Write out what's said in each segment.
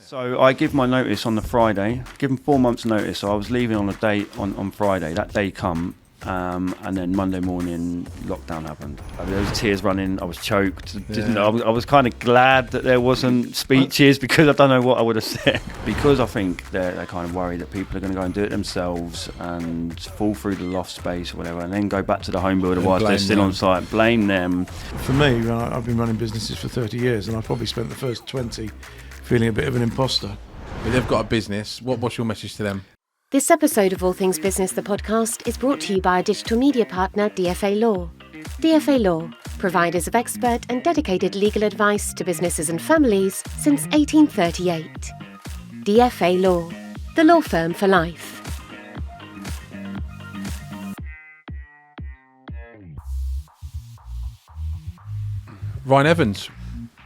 So I give my notice on the Friday, give them 4 months notice. So I was leaving on a date on Friday. That day come, and then Monday morning lockdown happened. There was tears running. I was choked. I was kind of glad that there wasn't speeches because I don't know what I would have said. Because I think they're kind of worried that people are going to go and do it themselves and fall through the loft space or whatever, and then go back to the home builder whilst they're still on site. Blame them. For me, I've been running businesses for 30 years, and I've probably spent the first 20 feeling a bit of an imposter. But they've got a business. What's your message to them? This episode of All Things Business, the podcast, is brought to you by our digital media partner, DFA Law. DFA Law, providers of expert and dedicated legal advice to businesses and families since 1838. DFA Law, the law firm for life. Ryan Evans,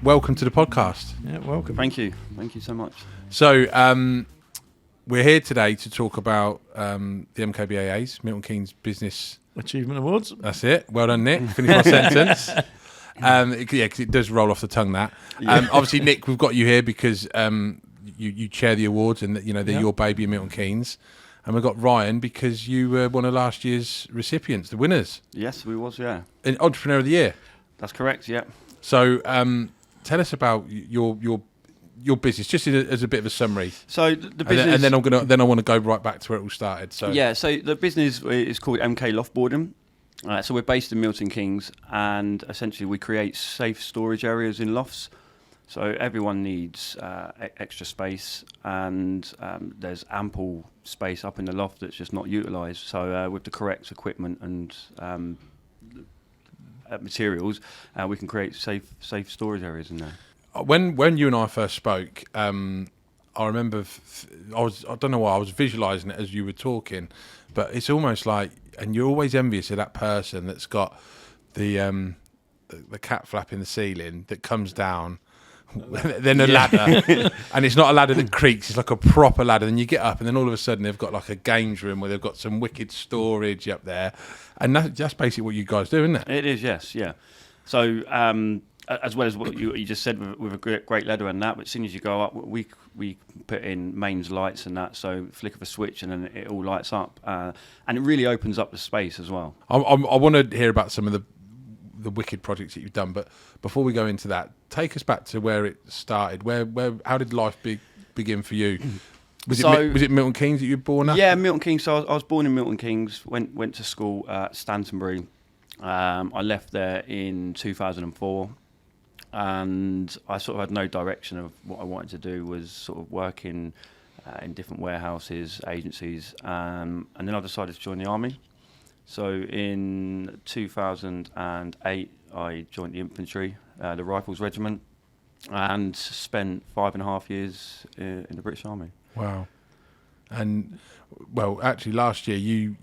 welcome to the podcast. Yeah, welcome. Thank you so much. So we're here today to talk about the MKBAAs, Milton Keynes Business Achievement Awards. That's it. Well done, Nick. Finish my sentence. Because it does roll off the tongue, that. Obviously, Nick, we've got you here because you chair the awards and they're your baby in Milton Keynes. And we've got Ryan because you were one of last year's recipients, the winners. Yes, we was, yeah. In Entrepreneur of the Year. That's correct, yeah. So tell us about your business, just as a bit of a summary. So the business, and then I want to go right back to where it all started. So yeah, so the business is called MK Loft Boarding. So we're based in Milton Keynes, and essentially we create safe storage areas in lofts. So everyone needs extra space, and there's ample space up in the loft that's just not utilised. So with the correct equipment and materials, we can create safe storage areas in there. When you and I first spoke, I remember I don't know why I was visualising it as you were talking, but it's almost like, and you're always envious of that person that's got the cat flap in the ceiling that comes down, then a ladder, and it's not a ladder that creaks, it's like a proper ladder. Then you get up, and then all of a sudden they've got like a games room where they've got some wicked storage up there, and that's basically what you guys do, isn't it? It is, yes, yeah. So as well as what you just said with a great ladder and that, but as soon as you go up, we put in mains lights and that, so flick of a switch and then it all lights up, and it really opens up the space as well. I want to hear about some of the wicked projects that you've done, but before we go into that, take us back to where it started. How did life begin for you? Was it Milton Keynes that you were born at? Yeah, Milton Keynes. So I was born in Milton Keynes. Went to school at Stantonbury. I left there in 2004. And I sort of had no direction of what I wanted to do. Was sort of working in different warehouses, agencies, and then I decided to join the army. So in 2008, I joined the infantry, the Rifles Regiment, and spent 5.5 years in the British Army. Wow! And well, actually, last year you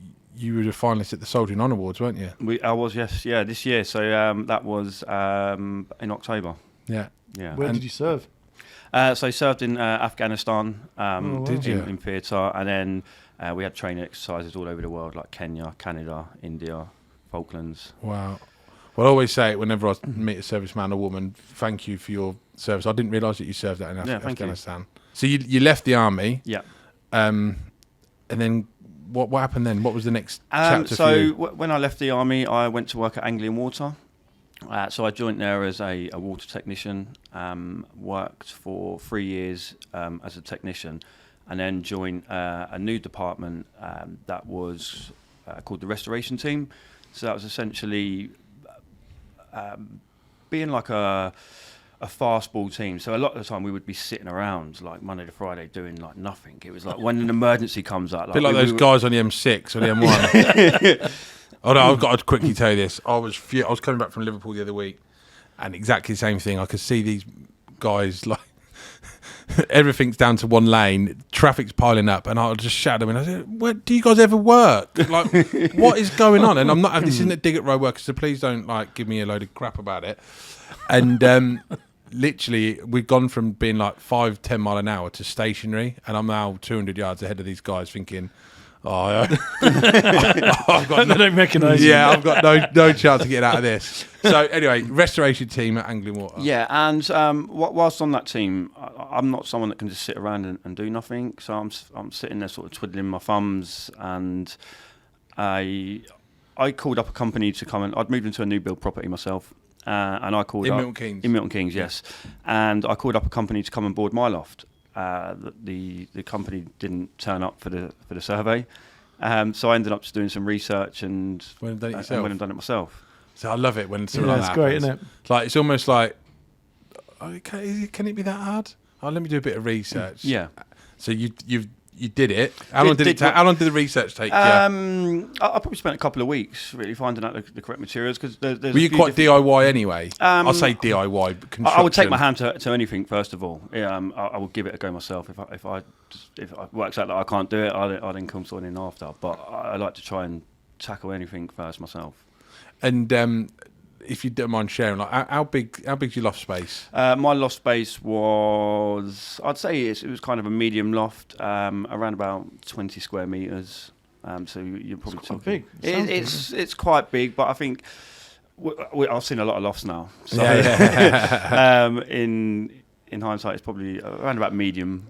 were a finalist at the Soldiering Honour Awards, weren't you? I was, yes, yeah, this year. So that was in October. Yeah. Where did you serve? So I served in Afghanistan Did you? in theatre, and then we had training exercises all over the world, like Kenya, Canada, India, Falklands. Wow. Well, I always say it whenever I meet a serviceman or woman, thank you for your service. I didn't realise that you served that in Afghanistan. You. So you left the army. Yeah. And then what happened then? What was the next chapter for you? When I left the army, I went to work at Anglian Water. So I joined there as a water technician, worked for 3 years as a technician, and then joined a new department that was called the restoration team. So that was essentially being like a fastball team. So a lot of the time we would be sitting around like Monday to Friday doing like nothing. It was like when an emergency comes up. A bit like those guys on the M6 or the M1. Oh no, I've got to quickly tell you this. I was coming back from Liverpool the other week, and exactly the same thing. I could see these guys like everything's down to one lane, traffic's piling up, and I'll just shout at them and I said, "Where do you guys ever work? Like, what is going on?" And I'm not. This isn't a dig at road workers, so please don't like give me a load of crap about it. And literally, we've gone from being like 5-10 mile an hour to stationary, and I'm now 200 yards ahead of these guys, thinking, Oh, I've got They don't recognise you. yeah, I've got no chance of getting out of this. So anyway, restoration team at Anglian Water. Yeah, and whilst on that team, I'm not someone that can just sit around and do nothing. So I'm sitting there sort of twiddling my thumbs, and I called up a company to come and I'd moved into a new build property myself, and I called In up Milton Keynes? In Milton Keynes, yes, and I called up a company to come and board my loft. The company didn't turn up for the survey, so I ended up just doing some research and Went and done it and yourself? went and done it myself. So I love it when something Yeah, like it's that great, happens. isn't it? Like it's almost like, can it be that hard? Oh, let me do a bit of research. Yeah. So you did it. How long did it take? How long did the research take? I probably spent a couple of weeks really finding out the correct materials, because there's Were you a few quite different- DIY anyway? I'll say DIY. But I would take construction. my hand to anything first of all. Yeah, I would give it a go myself. If it works out that I can't do it, I then come sorting in after. But I like to try and tackle anything first myself. And if you don't mind sharing, like how big's your loft space? My loft space was, I'd say it was kind of a medium loft, around about 20 square meters. So you're probably It's quite talking- big. It's quite big, but I think I've seen a lot of lofts now. So in hindsight, it's probably around about medium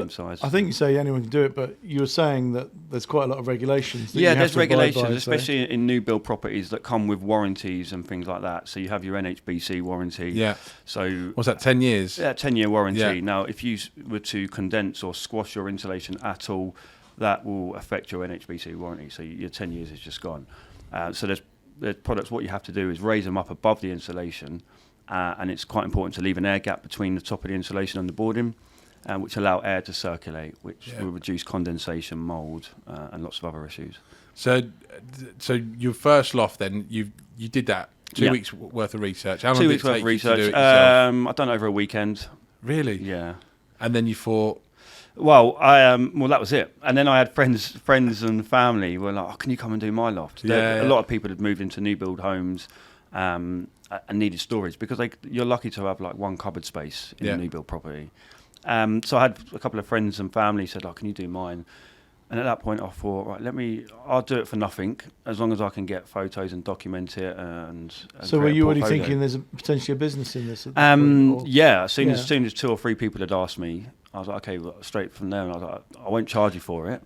size. I think you say anyone can do it, but you were saying that there's quite a lot of regulations. That Yeah, you have there's to abide regulations, by, so- especially in new build properties that come with warranties and things like that. So you have your NHBC warranty. Yeah. So What's that? 10 years. yeah, 10-year warranty. Yeah. Now, if you were to condense or squash your insulation at all, that will affect your NHBC warranty. So your 10 years is just gone. So there's products. What you have to do is raise them up above the insulation, and it's quite important to leave an air gap between the top of the insulation and the boarding, which allow air to circulate, which will reduce condensation, mould, and lots of other issues. So your first loft, then you did that 2 Yeah. weeks worth of research. How long 2 did weeks it worth take of you to do it research. yourself? I've done it over a weekend. Really? Yeah. And then you thought, Well, that was it. And then I had friends and family who were like, "Oh, can you come and do my loft?" Yeah. A lot of people had moved into new build homes and needed storage, because you're lucky to have like one cupboard space in a new build property. So I had a couple of friends and family said, "Oh, can you do mine?" And at that point, I thought, right, I'll do it for nothing, as long as I can get photos and document it. And So were create a you already portfolio. thinking there's potentially a business in this? At that point, or- Yeah, as soon Yeah. as 2 or 3 people had asked me, I was like, okay, well, straight from there, and I was like, I won't charge you for it.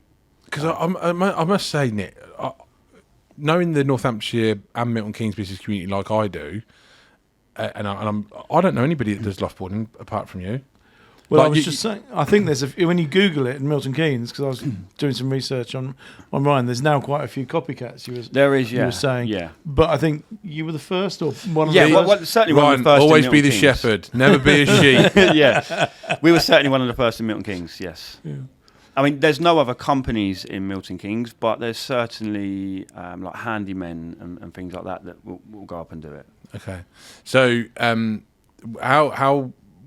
because I must say, Nick, knowing the Northamptonshire and Milton Keynes business community like I do, I don't know anybody that does loft boarding apart from you. Well, Like I was you- just saying, I think there's when you Google it in Milton Keynes, because I was doing some research online, there's now quite a few copycats. There is, You yeah. were saying, Yeah. But I think you were the first, or one of Yeah, the well, first. certainly one of Ryan, the first. always in be the Milton Keynes. shepherd, never be a sheep. Yeah, we were certainly one of the first in Milton Keynes. Yes. Yeah. I mean, there's no other companies in Milton Keynes, but there's certainly like handymen and things like that will go up and do it. Okay, so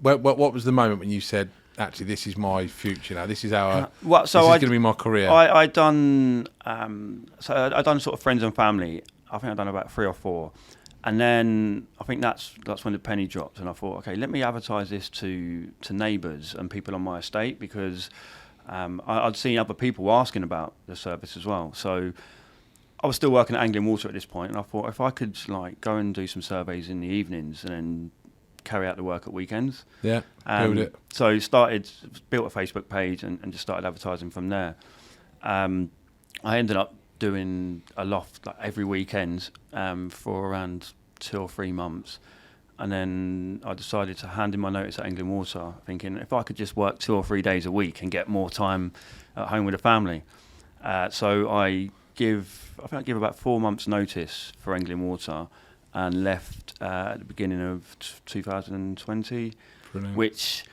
what was the moment when you said, actually, this is my future now? This is Well, so this is I going to be my career. I done I done sort of friends and family. I think I've done about 3 or 4, and then I think that's when the penny dropped, and I thought, okay, let me advertise this to neighbours and people on my estate, because I'd seen other people asking about the service as well. So I was still working at Anglian Water at this point, and I thought if I could like go and do some surveys in the evenings and then carry out the work at weekends. Yeah, build it. So built a Facebook page and just started advertising from there. I ended up doing a loft like every weekend for around 2 or 3 months. And then I decided to hand in my notice at Anglian Water, thinking if I could just work 2 or 3 days a week and get more time at home with the family. So I think I give about 4 months notice for Anglian Water, and left at the beginning of 2020, Brilliant. which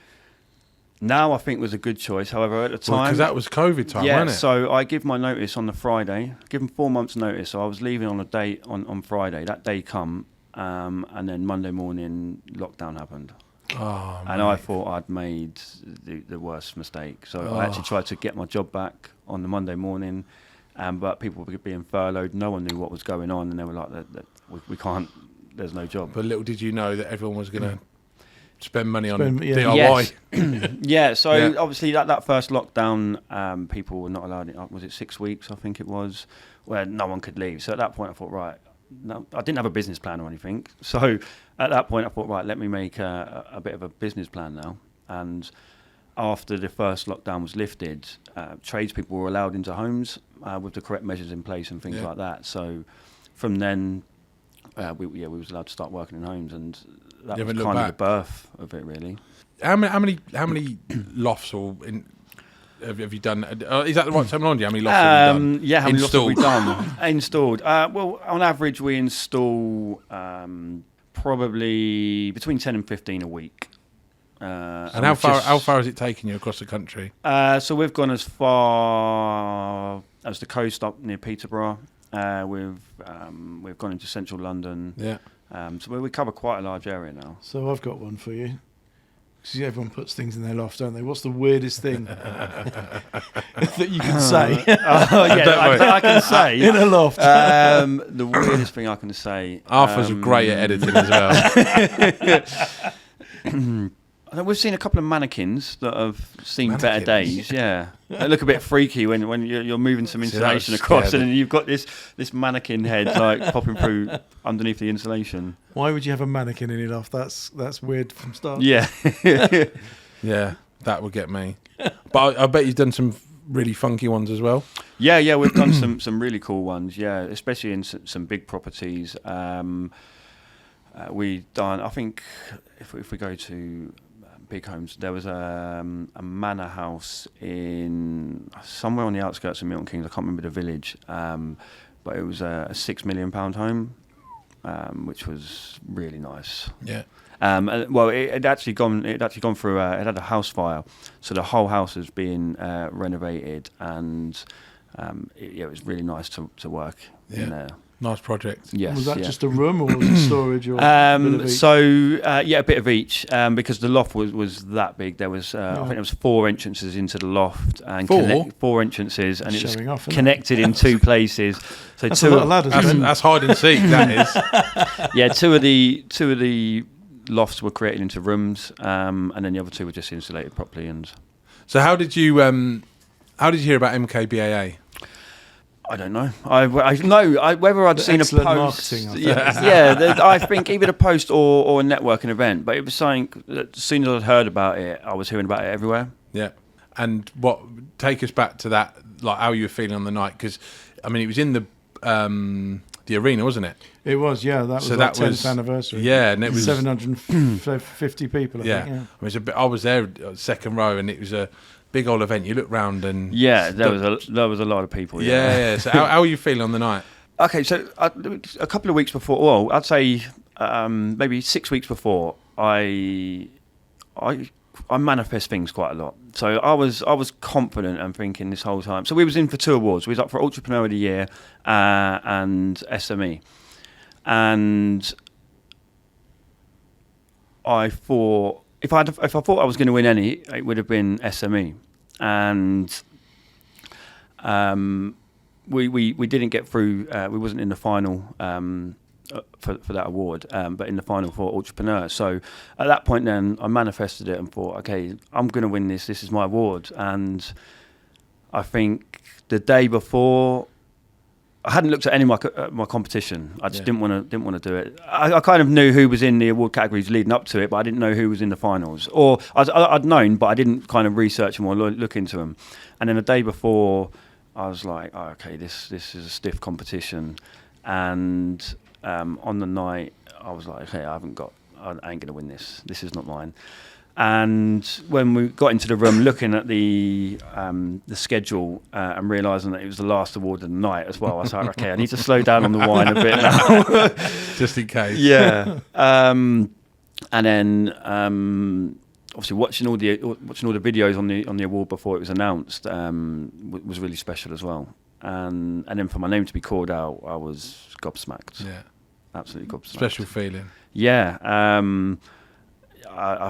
now I think was a good choice. However, at the time, Because that was COVID time, yeah, wasn't it? so I give my notice on the Friday, give them 4 months notice. So I was leaving on a date on Friday. That day come, and then Monday morning lockdown happened. Oh, And I thought I'd made the worst mistake. So I actually tried to get my job back on the Monday morning, but people were being furloughed. No one knew what was going on, and they were like, we can't, there's no job. But little did you know that everyone was going to spend money on yeah. DIY. Yes. Yeah, so Yeah. obviously that first lockdown, people were not allowed, was it 6 weeks, I think it was, where no one could leave. So at that point I thought, right, no, I didn't have a business plan or anything. So at that point I thought, right, let me make a bit of a business plan now. And after the first lockdown was lifted, tradespeople were allowed into homes with the correct measures in place and things like that. So from then, we was allowed to start working in homes, and that was kind of the birth of it, really. How many lofts have you done? Is that the right terminology? How many lofts have you done? Yeah, how many lofts have we Installed? done? Installed. Well, on average, we install probably between 10 and 15 a week. And how far has it taken you across the country? So we've gone as far as the coast up near Peterborough. We've gone into central London. Yeah. So we cover quite a large area now. So I've got one for you. Because everyone puts things in their loft, don't they? What's the weirdest thing that you can say I can say in a loft? the weirdest thing I can say. Arthur's great at editing as well. We've seen a couple of mannequins that have seen better days. Yeah, they look a bit freaky when you're moving some insulation across, and then you've got this mannequin head like popping through underneath the insulation. Why would you have a mannequin in your loft? That's weird from start. Yeah, Yeah, that would get me. But I bet you've done some really funky ones as well. yeah, we've done some really cool ones. Yeah, especially in some big properties. We've done. I think if we go to big homes, there was a manor house in somewhere on the outskirts of Milton Keynes. I can't remember the village, but it was a £6 million home, which was really nice. Yeah. Well, it had actually gone through. It had a house fire, so the whole house was being renovated, and it was really nice to work in there. Nice project. Yes. Was that just a room or was it storage or a bit of each? So a bit of each, because the loft was that big. There was I think there was 4 entrances into the loft, and 4 entrances, and it was connected in 2 places. So that's a lot of ladders. That's hide and seek. That is. Yeah, two of the lofts were created into rooms, and then the other 2 were just insulated properly. And so, how did you hear about MKBAA? I don't know. I know whether I'd seen a post. Marketing, I think either a post or a networking event. But it was something that as soon as I'd heard about it, I was hearing about it everywhere. Yeah. And take us back to that, like how you were feeling on the night, because I mean it was in the arena, wasn't it? It was, yeah. That was the 10th anniversary. Yeah, and it was 750 people. I think, yeah. I was there second row, and it was a big old event. You look round and there was a lot of people. Yeah. So how were you feeling on the night? Okay, so a couple of weeks before, well, I'd say maybe 6 weeks before, I manifest things quite a lot. So I was confident and thinking this whole time. So we was in for 2 awards. We was up for Entrepreneur of the Year and SME, and I thought if I thought I was going to win any, it would have been SME, and we didn't get through. We wasn't in the final for that award, but in the final for Entrepreneur. So at that point, then I manifested it and thought, okay, I'm going to win this. This is my award. And I think the day before, I hadn't looked at any of my competition. I just didn't want to do it. I kind of knew who was in the award categories leading up to it, but I didn't know who was in the finals. Or I'd known, but I didn't kind of research them or look into them. And then the day before, I was like, oh, okay, this is a stiff competition. And on the night, I was like, okay, I ain't going to win this. This is not mine. And when we got into the room, looking at the schedule and realising that it was the last award of the night as well, I was like, okay, I need to slow down on the wine a bit now, just in case. Yeah. And then obviously watching all the videos on the award before it was announced was really special as well. And then for my name to be called out, I was gobsmacked. Yeah. Absolutely gobsmacked. Special feeling. Yeah. I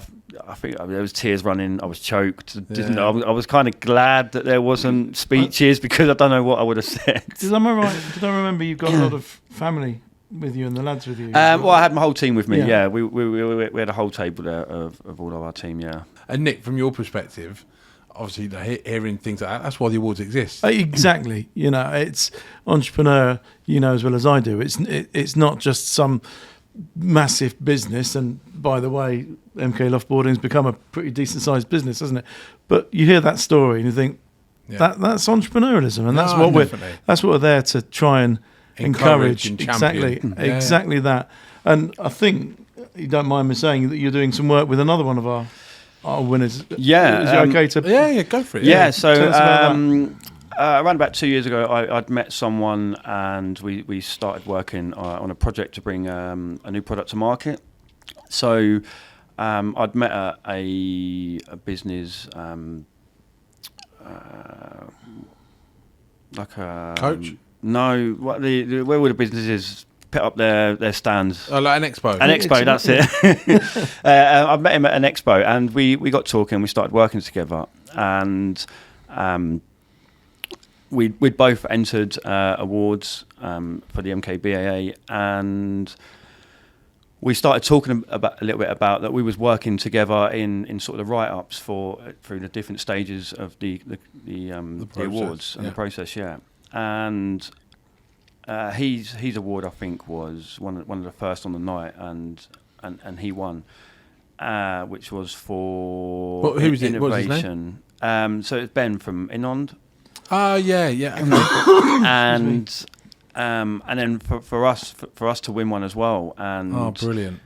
think there was tears running. I was choked. I was kind of glad that there wasn't speeches because I don't know what I would have said. Did I remember you got a lot of family with you and the lads with you? Well, I had my whole team with me. Yeah. Yeah, we had a whole table there of all of our team. Yeah. And Nick, from your perspective, obviously hearing things like that, that's why the awards exist. Exactly. It's entrepreneur, as well as I do. It's not just some massive business. And by the way, MK Loft Boarding has become a pretty decent sized business, hasn't it? But you hear that story and you think that's entrepreneurialism, and that's what we're there to try and encourage. And exactly that. And I think you don't mind me saying that you're doing some work with another one of our winners. Yeah. Is it okay to? Yeah, go for it. Yeah. So Tell us about around about 2 years ago, I'd met someone, and we started working on a project to bring a new product to market. So I'd met a business. Like a Coach? No, what where would the businesses put up their stands? Oh, like an expo. An expo, that's it. I met him at an expo, and we got talking. We started working together, and we'd both entered awards for the MKBAA, and we started talking a little bit about that. We was working together in sort of the write-ups through the different stages of the awards and the process, and his award, I think, was one of the first on the night, and he won, which was for who was it? innovation. What was his name? So it's Ben from Inond. Oh yeah. Okay. and then for us to win one as well, and brilliant.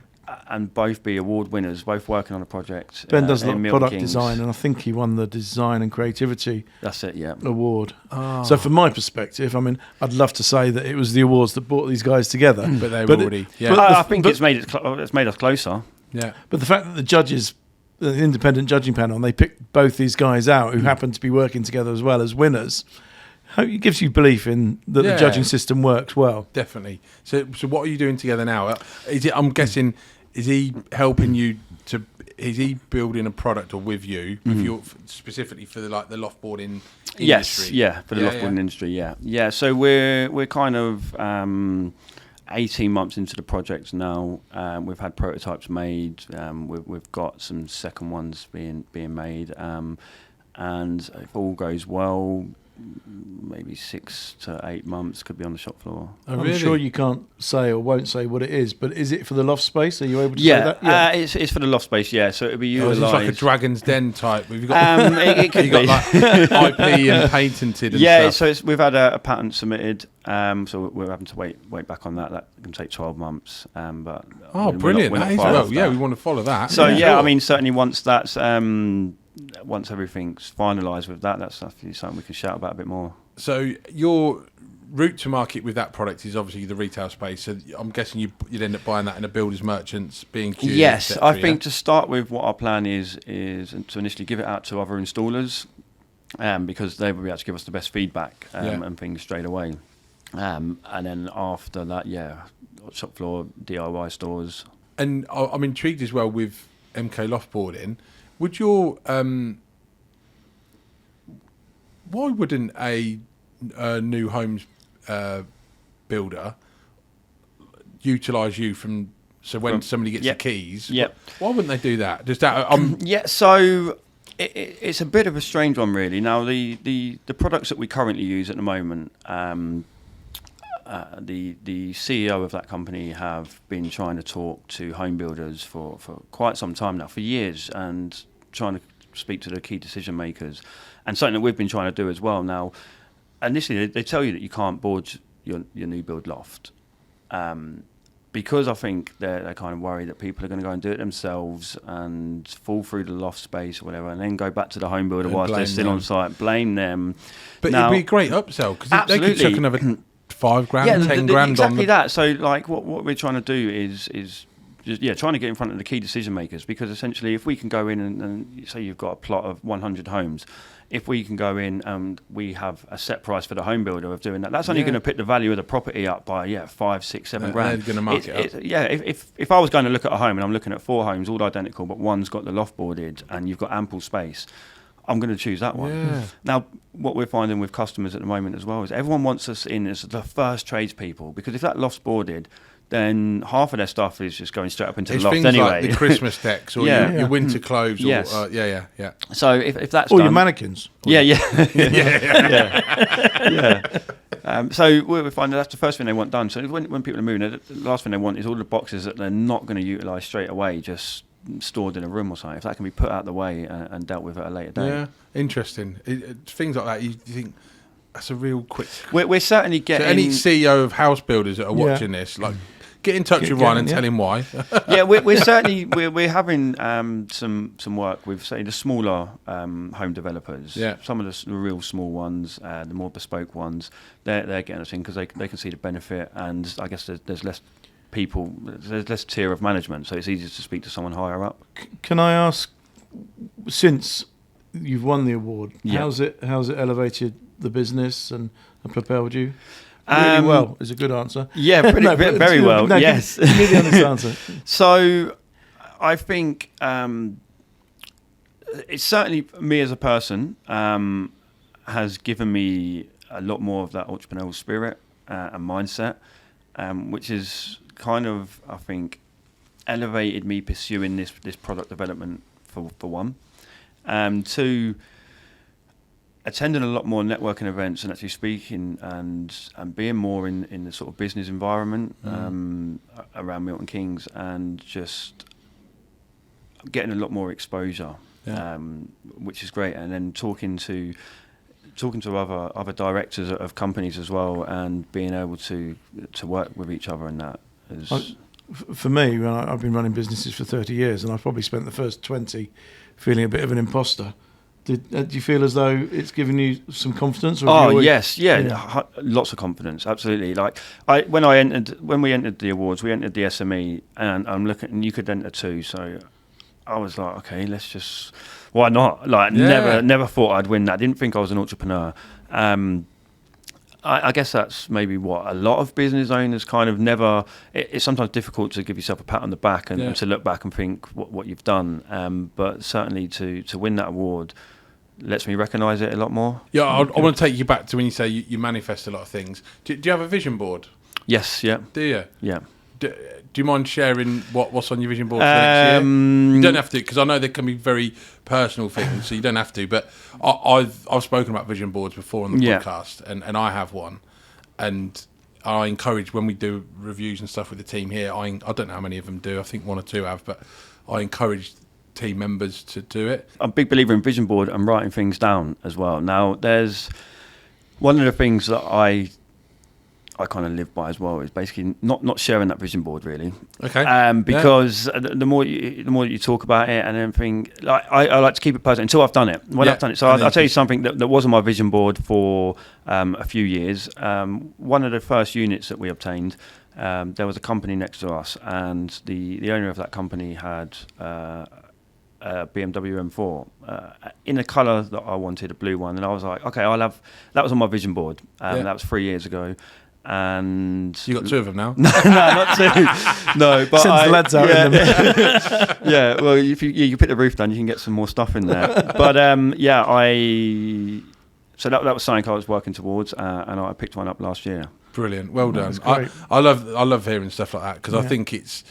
And both be award winners, both working on a project. Ben does a lot in of Milton product Keynes. design, and I think he won the design and creativity That's it, yeah. award. So from my perspective, I mean, I'd love to say that it was the awards that brought these guys together, But they were already. I think it's made us closer. Yeah. But the fact that the judges, the independent judging panel, and they picked both these guys out who happened to be working together as well as winners, it gives you belief in that the judging system works well. Definitely. So what are you doing together now? I'm guessing, is he helping you to? Is he building a product or with you, specifically for the loft boarding industry? Yes, yeah, for the loft boarding industry, yeah. So we're kind of 18 months into the project now. We've had prototypes made. We've got some second ones being made, and if all goes well, maybe 6 to 8 months could be on the shop floor. I'm sure you can't say or won't say what it is, but is it for the loft space? Are you able to say that? Yeah, it's for the loft space. Yeah, so it'll be utilised. It's like a Dragon's Den type. Have you got? It could you be. got like IP and patented. And stuff. So we've had a patent submitted. So we're having to wait back on that. That can take 12 months. But brilliant! We're not That is far well. off Yeah, that. we want to follow that. So sure. I mean, certainly once that's once everything's finalised with that, that's something we can shout about a bit more. So your route to market with that product is obviously the retail space. So I'm guessing you'd end up buying that in a builder's merchants, B&Q. Yes, et cetera, I think to start with, what our plan is to initially give it out to other installers, because they will be able to give us the best feedback and things straight away. And then after that, shop floor, DIY stores. And I'm intrigued as well with MK Loft Boarding. Would your why wouldn't a new homes builder utilise you from when somebody gets the keys? Why wouldn't they do that? Does that? So it's a bit of a strange one, really. Now the products that we currently use at the moment, the CEO of that company have been trying to talk to home builders for quite some time now, for years, and trying to speak to the key decision makers, and something that we've been trying to do as well. Now, initially they tell you that you can't board your new build loft, because I think they're kind of worried that people are going to go and do it themselves and fall through the loft space or whatever, and then go back to the home builder whilst they're still on site, blame them. But it'd be a great upsell, because they could chuck another $5,000, $10,000 exactly on that. So like what we're trying to do is just trying to get in front of the key decision makers, because essentially if we can go in and say you've got a plot of 100 homes, if we can go in and we have a set price for the home builder of doing that, that's only going to pick the value of the property up by 5, 6, 7 grand. They're going to mark it up. If I was going to look at a home and I'm looking at 4 homes all identical, but one's got the loft boarded and you've got ample space, I'm going to choose that one. Yeah. Now, what we're finding with customers at the moment as well is everyone wants us in as the first tradespeople, because if that loft's boarded, then half of their stuff is just going straight up into It's the loft things anyway. like the Christmas decks or Yeah. your winter clothes. Or, Yes. Yeah. So if that's Or done, your mannequins. yeah. Yeah. So we find that's the first thing they want done. So when people are moving, the last thing they want is all the boxes that they're not going to utilise straight away, just stored in a room or something. If that can be put out of the way and dealt with at a later date. Yeah, interesting. Things like that, you think that's a real quick. We're certainly So getting... any CEO of house builders that are watching this, like, get in touch with Ryan and tell him why. Yeah, we're certainly we're having some work with, say, the smaller home developers. Yeah. Some of the real small ones, the more bespoke ones, they're getting us in because they can see the benefit, and I guess there's less people, there's less tier of management, so it's easier to speak to someone higher up. Can I ask, since you've won the award, how's it elevated the business and propelled you? Really well is a good answer. Yeah, very well. Yes, give me the honest answer. So, I think it's certainly me as a person has given me a lot more of that entrepreneurial spirit and mindset, which is kind of, I think, elevated me pursuing this product development for one. Two, attending a lot more networking events and actually speaking and being more in the sort of business environment around Milton Keynes, and just getting a lot more exposure, which is great. And then talking to other directors of companies as well, and being able to work with each other in that is... For me, I've been running businesses for 30 years, and I've probably spent the first 20 feeling a bit of an imposter. Do you feel as though it's given you some confidence? Or Yes, lots of confidence, absolutely. Like when we entered the awards, we entered the SME, and I'm looking, and you could enter too. So I was like, okay, let's just, why not? Like never thought I'd win that. Didn't think I was an entrepreneur. I guess that's maybe what a lot of business owners kind of never. It's sometimes difficult to give yourself a pat on the back and to look back and think what you've done. But certainly to win that award lets me recognise it a lot more. Yeah, I want to take you back to when you say you manifest a lot of things. Do you have a vision board? Yes, yeah. Do you? Yeah. Do you mind sharing what's on your vision board for next year? You don't have to, because I know there can be very personal things, so you don't have to. But I've spoken about vision boards before on the podcast, and I have one. And I encourage, when we do reviews and stuff with the team here, I don't know how many of them do. I think one or two have, but I encourage team members to do it. I'm a big believer in vision board and writing things down as well. Now, there's one of the things that I kind of live by as well is basically not sharing that vision board really. Okay. Because the more you talk about it and everything, like I like to keep it personal until I've done it. When I've done it, so I'll tell you something that was on my vision board for a few years. One of the first units that we obtained, there was a company next to us, and the owner of that company had BMW M4 in a colour that I wanted, a blue one, and I was like, okay, that was on my vision board. That was 3 years ago. And you got two of them now? No, not two. No, but sends the lads out in them. Yeah, well, if you put the roof down, you can get some more stuff in there. But so that was something I was working towards, and I picked one up last year. Brilliant, well done. Great. I love hearing stuff like that, because I think it's.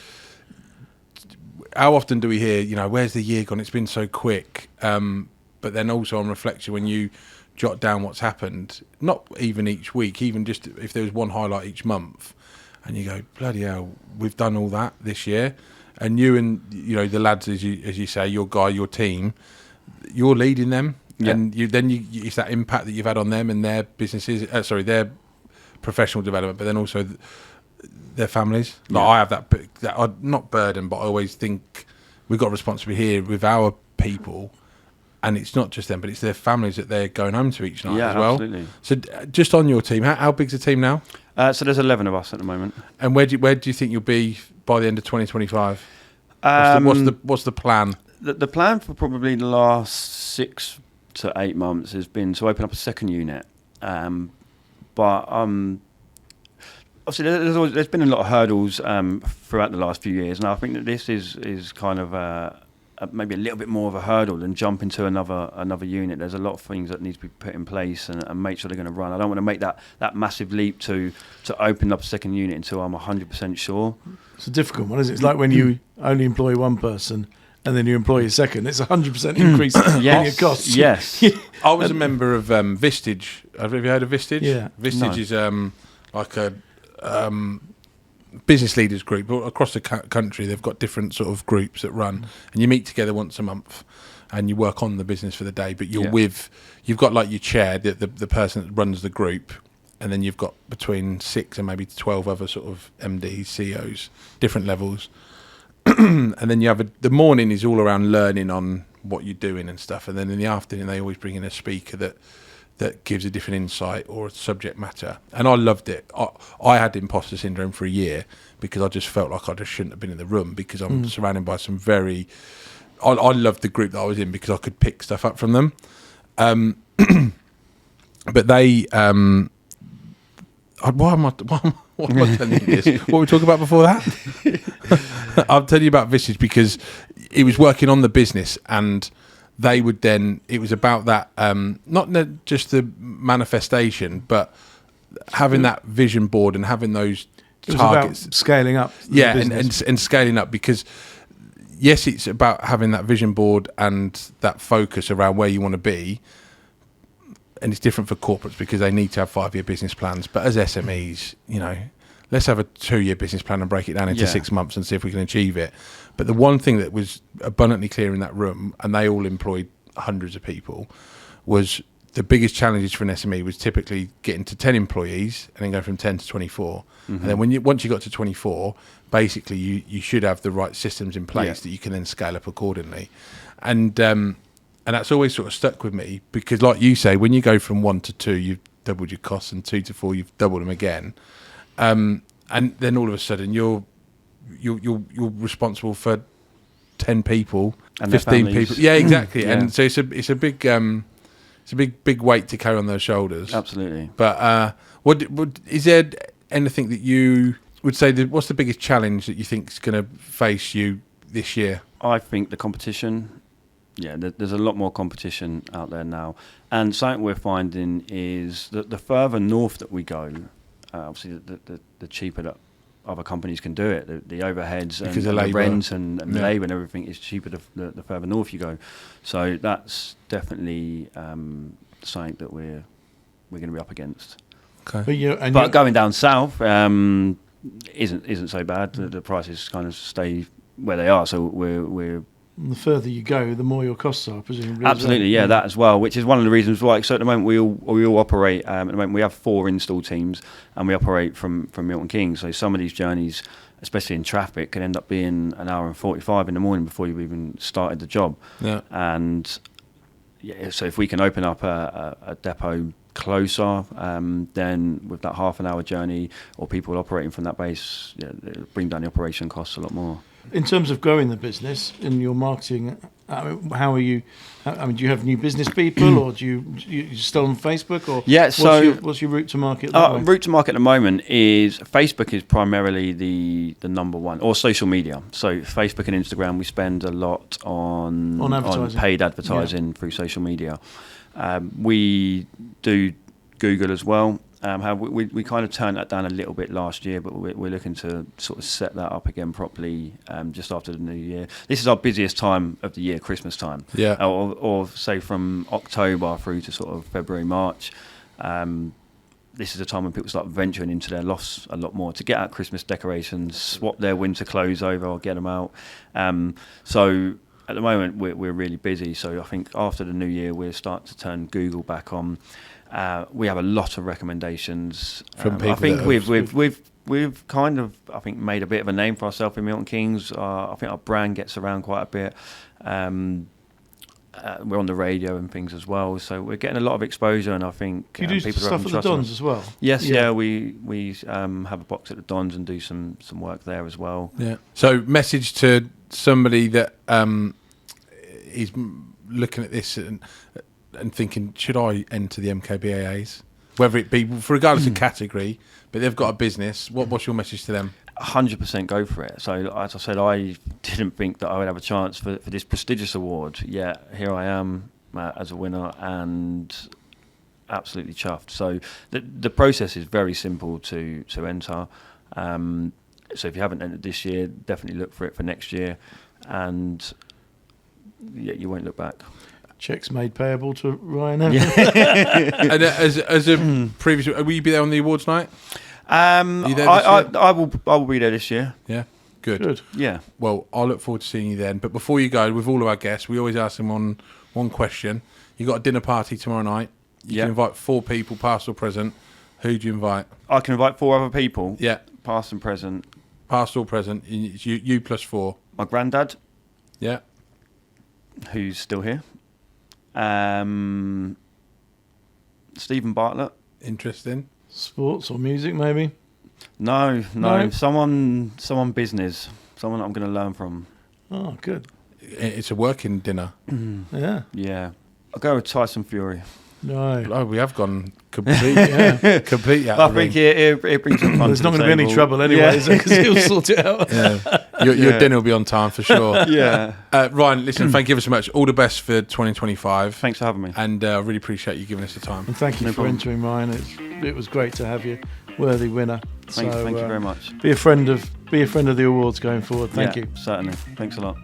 How often do we hear, where's the year gone? It's been so quick. But then also on reflection, when you jot down what's happened, not even each week, even just if there was one highlight each month, and you go, bloody hell, we've done all that this year. And you and the lads, as you say, your guy, your team, you're leading them, and it's that impact that you've had on them and their businesses. Their professional development, but then also their families. I have that not burden, but I always think we've got a responsibility here with our people, and it's not just them, but it's their families that they're going home to each night as well. Absolutely. So just on your team, how big's the team now? So there's 11 of us at the moment. And where do you think you'll be by the end of 2025? What's the plan? The plan for probably the last 6 to 8 months has been to open up a second unit. But obviously there's been a lot of hurdles throughout the last few years, and I think that this is kind of maybe a little bit more of a hurdle than jump into another unit. There's a lot of things that need to be put in place and make sure they're going to run. I don't want to make that massive leap to open up a second unit until I'm 100% sure. It's a difficult one, isn't it? It's like when you only employ one person and then you employ a second. It's 100% increase in your costs. Yes. I was a member of Vistage. Have you heard of Vistage? Yeah. Vistage is like a business leaders group across the country. They've got different sort of groups that run, and you meet together once a month, and you work on the business for the day. But you've got like your chair, the person that runs the group, and then you've got between 6 and maybe 12 other sort of MDs, CEOs, different levels. And then you have the morning is all around learning on what you're doing and stuff, and then in the afternoon they always bring in a speaker that gives a different insight or a subject matter. And I loved it. I had imposter syndrome for a year because I just felt like I just shouldn't have been in the room, because I'm surrounded by some very... I loved the group that I was in because I could pick stuff up from them. But they... why am I telling you this? What were we talking about before that? I'll tell you about Visage because it was working on the business, and they would then, it was about that, not just the manifestation, but having that vision board and having those targets. About scaling up. Yeah, and scaling up, because yes, it's about having that vision board and that focus around where you want to be. And it's different for corporates because they need to have 5-year business plans. But as SMEs, let's have a 2-year business plan and break it down into 6 months and see if we can achieve it. But the one thing that was abundantly clear in that room, and they all employed hundreds of people, was the biggest challenges for an SME was typically getting to 10 employees and then go from 10 to 24. And then once you got to 24, basically you should have the right systems in place that you can then scale up accordingly. And that's always sort of stuck with me because, like you say, when you go from 1 to 2, you've doubled your costs, and 2 to 4, you've doubled them again. And then all of a sudden, you're responsible for 10 people, and 15 people. Yeah, exactly. And so it's a big big weight to carry on those shoulders. Absolutely. But what is there anything that you would say what's the biggest challenge that you think is going to face you this year? I think the competition. Yeah, there's a lot more competition out there now. And something we're finding is that the further north that we go, obviously the cheaper that other companies can do it. The overheads and the rent and labour and everything is cheaper the further north you go. So that's definitely something that we're going to be up against. Okay. But going down south isn't so bad. The prices kind of stay where they are. So we're the further you go, the more your costs are, presumably. Absolutely, yeah, that as well, which is one of the reasons why. So at the moment we all operate. At the moment we have 4 install teams, and we operate from Milton Keynes. So some of these journeys, especially in traffic, can end up being an hour and 45 in the morning before you've even started the job. Yeah. And so if we can open up a depot closer, then with that half an hour journey, or people operating from that base, it'll bring down the operation costs a lot more. In terms of growing the business in your marketing, how are you? Do you have new business people, or do you still on Facebook, or what's your route to market? Route to market at the moment is Facebook is primarily the number one, or social media. So Facebook and Instagram, we spend a lot on paid advertising through social media. We do Google as well. We kind of turned that down a little bit last year, but we're looking to sort of set that up again properly just after the new year. This is our busiest time of the year, Christmas time. Yeah. Or say from October through to sort of February, March. This is a time when people start venturing into their lofts a lot more to get out Christmas decorations, swap their winter clothes over or get them out. So at the moment we're really busy. So I think after the new year we'll start to turn Google back on. We have a lot of recommendations from people. I think we've kind of made a bit of a name for ourselves in Milton Keynes. I think our brand gets around quite a bit. We're on the radio and things as well, so we're getting a lot of exposure. And I think do you do people stuff at the Dons as well? Yes, yeah. We have a box at the Dons and do some work there as well. Yeah. So message to somebody that is looking at this and thinking, should I enter the MKBAAs? Whether it be, regardless of category, but they've got a business. What's your message to them? 100% go for it. So, as I said, I didn't think that I would have a chance for this prestigious award. Yet here I am as a winner, and absolutely chuffed. So the process is very simple to enter. So if you haven't entered this year, definitely look for it for next year, and you won't look back. Checks made payable to Ryan. Yeah. And as a previous, will you be there on the awards night? Are you there this year? I will be there this year. Yeah, good. Yeah. Well, I'll look forward to seeing you then. But before you go, with all of our guests, we always ask them one question. You got a dinner party tomorrow night. You can invite 4 people, past or present. Who do you invite? I can invite 4 other people. Yeah, Past and present. past or present. It's you plus 4. My granddad, Yeah. who's still here. Stephen Bartlett. Interesting. Sports or music, maybe? No. No? Someone business. Someone that I'm going to learn from. Oh, good. It's a working dinner. Yeah. Yeah. I'll go with Tyson Fury. No. Oh, we have gone completely, completely out I of the think ring. it brings some fun. There's to not the going to be any table. trouble anyway, Yeah. is it? Because he'll sort it out. Yeah. Your Yeah. dinner will be on time for sure. Yeah. Ryan, listen, thank you ever so much. All the best for 2025. Thanks for having me. And I really appreciate you giving us the time. And thank you No for problem. entering, Ryan. It was great to have you, worthy winner. Thank you very much. Be a friend of the awards going forward. Thank Yeah, you. Certainly. Thanks a lot.